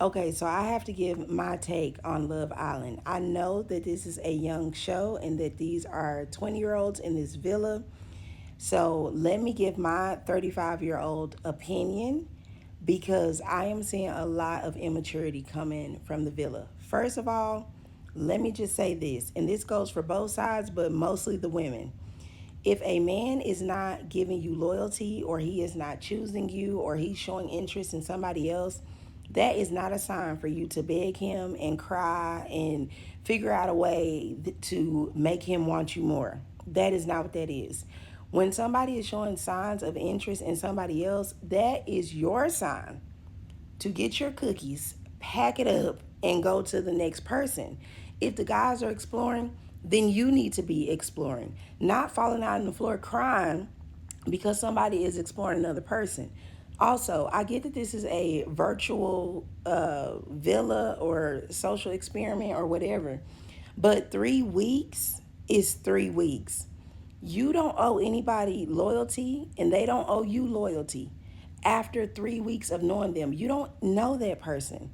Okay, so I have to give my take on Love Island. I know that this is a young show and that these are 20-year-olds in this villa. So let me give my 35-year-old opinion because I am seeing a lot of immaturity coming from the villa. First of all, let me just say this, and this goes for both sides, but mostly the women. If a man is not giving you loyalty, or he is not choosing you, or he's showing interest in somebody else, that is not a sign for you to beg him and cry and figure out a way to make him want you more. That is not what that is. When somebody is showing signs of interest in somebody else, that is your sign to get your cookies, pack it up, and go to the next person. If the guys are exploring, then you need to be exploring, not falling out on the floor crying because somebody is exploring another person. Also, I get that this is a virtual villa or social experiment or whatever, but 3 weeks is 3 weeks. You don't owe anybody loyalty, and they don't owe you loyalty after 3 weeks of knowing them. You don't know that person.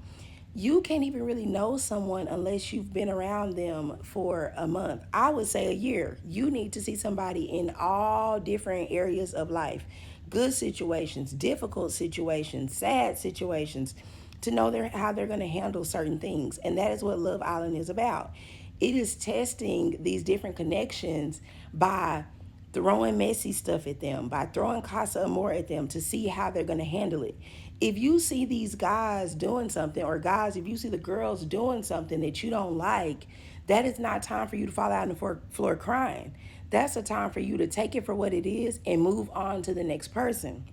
You can't even really know someone unless you've been around them for a month. I would say a year. You need to see somebody in all different areas of life, good situations, difficult situations, sad situations, to know how they're going to handle certain things. And that is what Love Island is about. It is testing these different connections by throwing messy stuff at them, by throwing Casa Amor at them to see how they're going to handle it. If you see these guys doing something, or guys, if you see the girls doing something that you don't like, that is not time for you to fall out on the floor crying. That's a time for you to take it for what it is and move on to the next person.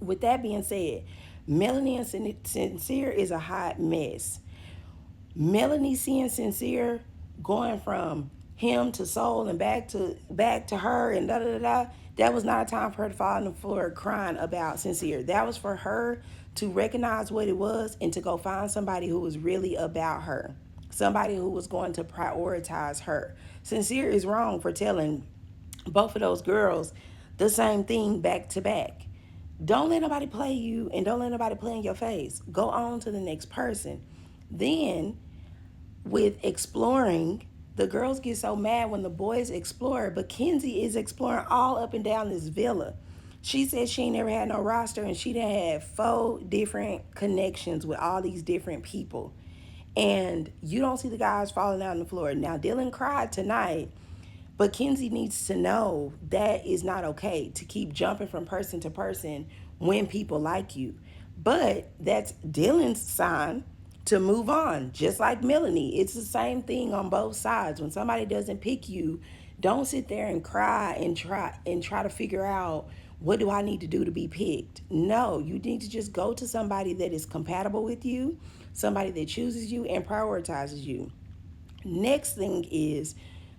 With that being said, Melanie and Sincere is a hot mess. Melanie seeing Sincere going from him to Soul and back to her and da da da da. That was not a time for her to fall on the floor crying about Sincere. That was for her to recognize what it was and to go find somebody who was really about her, somebody who was going to prioritize her. Sincere is wrong for telling both of those girls the same thing back to back. Don't let nobody play you, and don't let nobody play in your face. Go on to the next person. Then, with exploring, the girls get so mad when the boys explore, but Kenzie is exploring all up and down this villa. She said she ain't never had no roster, and she done had 4 different connections with all these different people. And you don't see the guys falling out on the floor. Now, Dylan cried tonight, but Kenzie needs to know that is not okay to keep jumping from person to person when people like you. But that's Dylan's sign to move on, just like Melanie. It's the same thing on both sides. When somebody doesn't pick you, don't sit there and cry and try to figure out what do I need to do to be picked. No, you need to just go to somebody that is compatible with you, somebody that chooses you and prioritizes you. Next thing is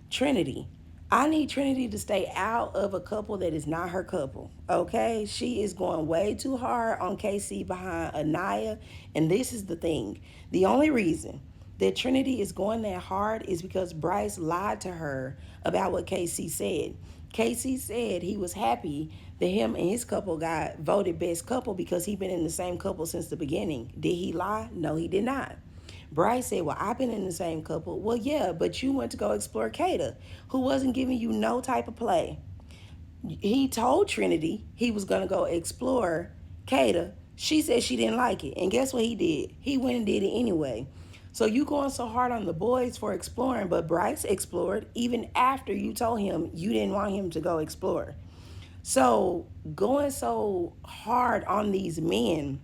Trinity. I need Trinity to stay out of a couple that is not her couple. Okay? She is going way too hard on KC behind Anaya. And this is the thing. The only reason that Trinity is going that hard is because Bryce lied to her about what KC said. KC said he was happy that him and his couple got voted best couple because he been in the same couple since the beginning. Did he lie? No, he did not. Bryce said, well, I've been in the same couple. Well, yeah, but you went to go explore Kata, who wasn't giving you no type of play. He told Trinity he was going to go explore Kata. She said she didn't like it. And guess what he did? He went and did it anyway. So you going so hard on the boys for exploring, but Bryce explored even after you told him you didn't want him to go explore. So going so hard on these men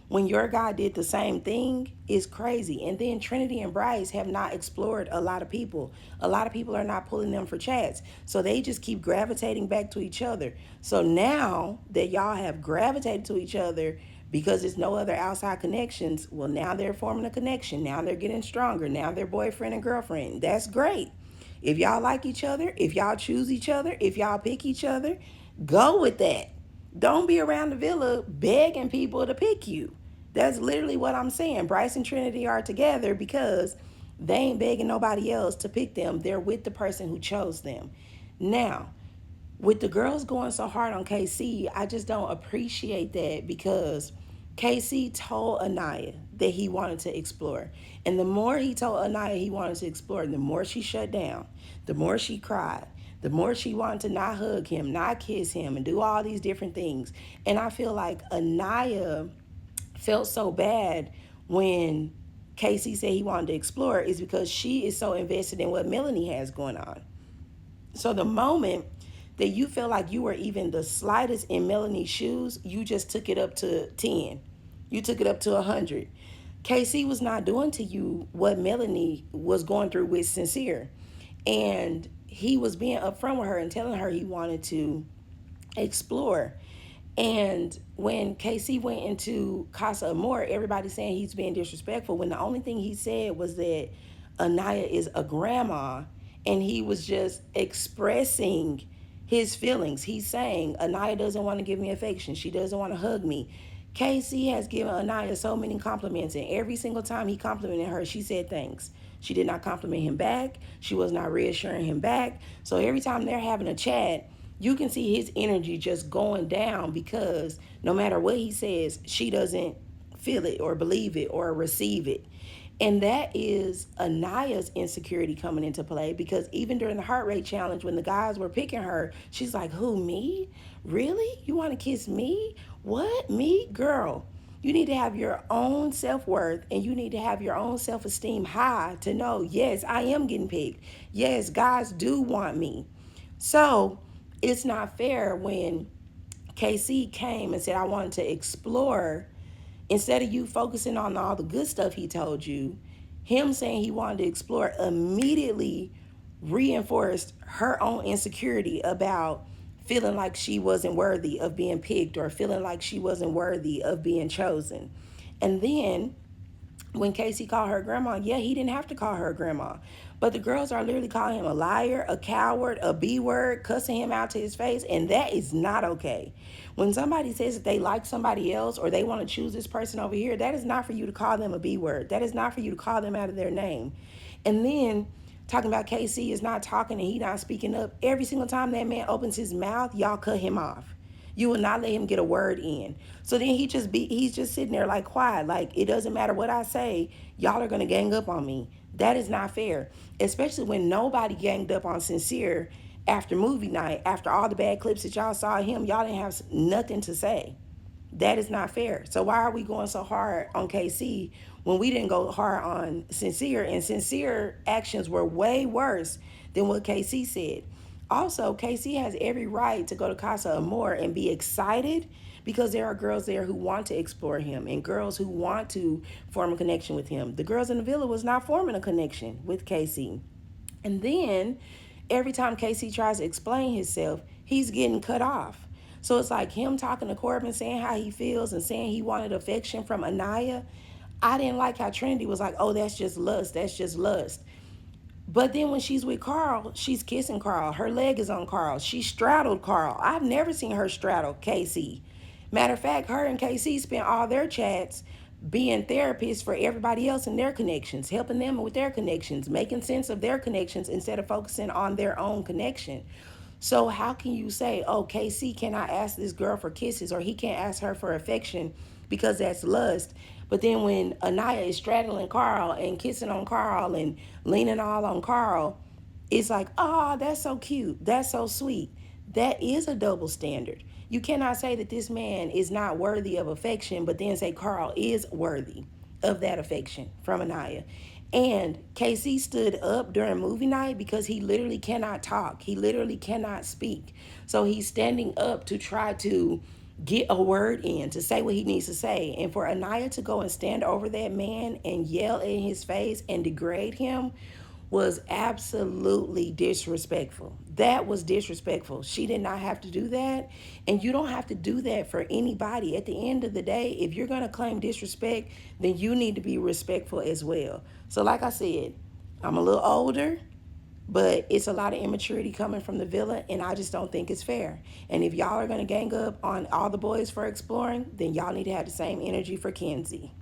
when your guy did the same thing is crazy. And then Trinity and Bryce have not explored a lot of people. A lot of people are not pulling them for chats. So they just keep gravitating back to each other. So now that y'all have gravitated to each other because there's no other outside connections, well, now they're forming a connection. Now they're getting stronger. Now they're boyfriend and girlfriend. That's great. If y'all like each other, if y'all choose each other, if y'all pick each other, go with that. Don't be around the villa begging people to pick you. That's literally what I'm saying. Bryce and Trinity are together because they ain't begging nobody else to pick them. They're with the person who chose them. Now, with the girls going so hard on KC, I just don't appreciate that because KC told Anaya that he wanted to explore. And the more he told Anaya he wanted to explore, the more she shut down, the more she cried, the more she wanted to not hug him, not kiss him, and do all these different things. And I feel like Anaya felt so bad when Casey said he wanted to explore is because she is so invested in what Melanie has going on. So the moment that you feel like you were even the slightest in Melanie's shoes, you just took it up to 10. You took it up to 100. KC was not doing to you what Melanie was going through with Sincere. And he was being upfront with her and telling her he wanted to explore. And when KC went into Casa Amor, everybody saying he's being disrespectful when the only thing he said was that Anaya is a grandma, and he was just expressing his feelings. He's saying Anaya doesn't want to give me affection. She doesn't want to hug me. KC has given Anaya so many compliments, and every single time he complimented her, she said thanks. She did not compliment him back. She was not reassuring him back. So every time they're having a chat, you can see his energy just going down because no matter what he says, she doesn't feel it or believe it or receive it. And that is Anaya's insecurity coming into play because even during the heart rate challenge, when the guys were picking her, she's like, who, me? Really? You want to kiss me? What? Me? Girl, you need to have your own self-worth and you need to have your own self-esteem high to know, yes, I am getting picked. Yes, guys do want me. So it's not fair when KC came and said, I wanted to explore. Instead of you focusing on all the good stuff he told you, him saying he wanted to explore immediately reinforced her own insecurity about feeling like she wasn't worthy of being picked or feeling like she wasn't worthy of being chosen. And then when Casey called her grandma, yeah, he didn't have to call her grandma. But the girls are literally calling him a liar, a coward, a B word, cussing him out to his face, and that is not okay. When somebody says that they like somebody else or they want to choose this person over here, that is not for you to call them a B word. That is not for you to call them out of their name. And then talking about KC is not talking and he not speaking up. Every single time that man opens his mouth, y'all cut him off. You will not let him get a word in. So then he's just sitting there like quiet, like it doesn't matter what I say, y'all are gonna gang up on me. That is not fair. Especially when nobody ganged up on Sincere after movie night, after all the bad clips that y'all saw of him, y'all didn't have nothing to say. That is not fair. So why are we going so hard on KC when we didn't go hard on Sincere? And Sincere actions were way worse than what KC said. Also, KC has every right to go to Casa Amor and be excited because there are girls there who want to explore him and girls who want to form a connection with him. The girls in the villa was not forming a connection with KC. And then every time KC tries to explain himself, he's getting cut off. So it's like him talking to Corbin, saying how he feels and saying he wanted affection from Anaya. I didn't like how Trinity was like, oh, that's just lust. That's just lust. But then when she's with Carl, she's kissing Carl. Her leg is on Carl. She straddled Carl. I've never seen her straddle KC. Matter of fact, her and KC spent all their chats being therapists for everybody else in their connections, helping them with their connections, making sense of their connections instead of focusing on their own connection. So how can you say, oh, KC cannot ask this girl for kisses or he can't ask her for affection because that's lust? But then when Anaya is straddling Carl and kissing on Carl and leaning all on Carl, it's like, oh, that's so cute. That's so sweet. That is a double standard. You cannot say that this man is not worthy of affection, but then say Carl is worthy of that affection from Anaya. And KC stood up during movie night because he literally cannot talk. He literally cannot speak. So he's standing up to try to get a word in, to say what he needs to say. And for Anaya to go and stand over that man and yell in his face and degrade him was absolutely disrespectful. That was disrespectful. She did not have to do that. And you don't have to do that for anybody. At the end of the day, if you're going to claim disrespect, then you need to be respectful as well. So like I said, I'm a little older, but it's a lot of immaturity coming from the villa, and I just don't think it's fair. And if y'all are going to gang up on all the boys for exploring, then y'all need to have the same energy for Kenzie.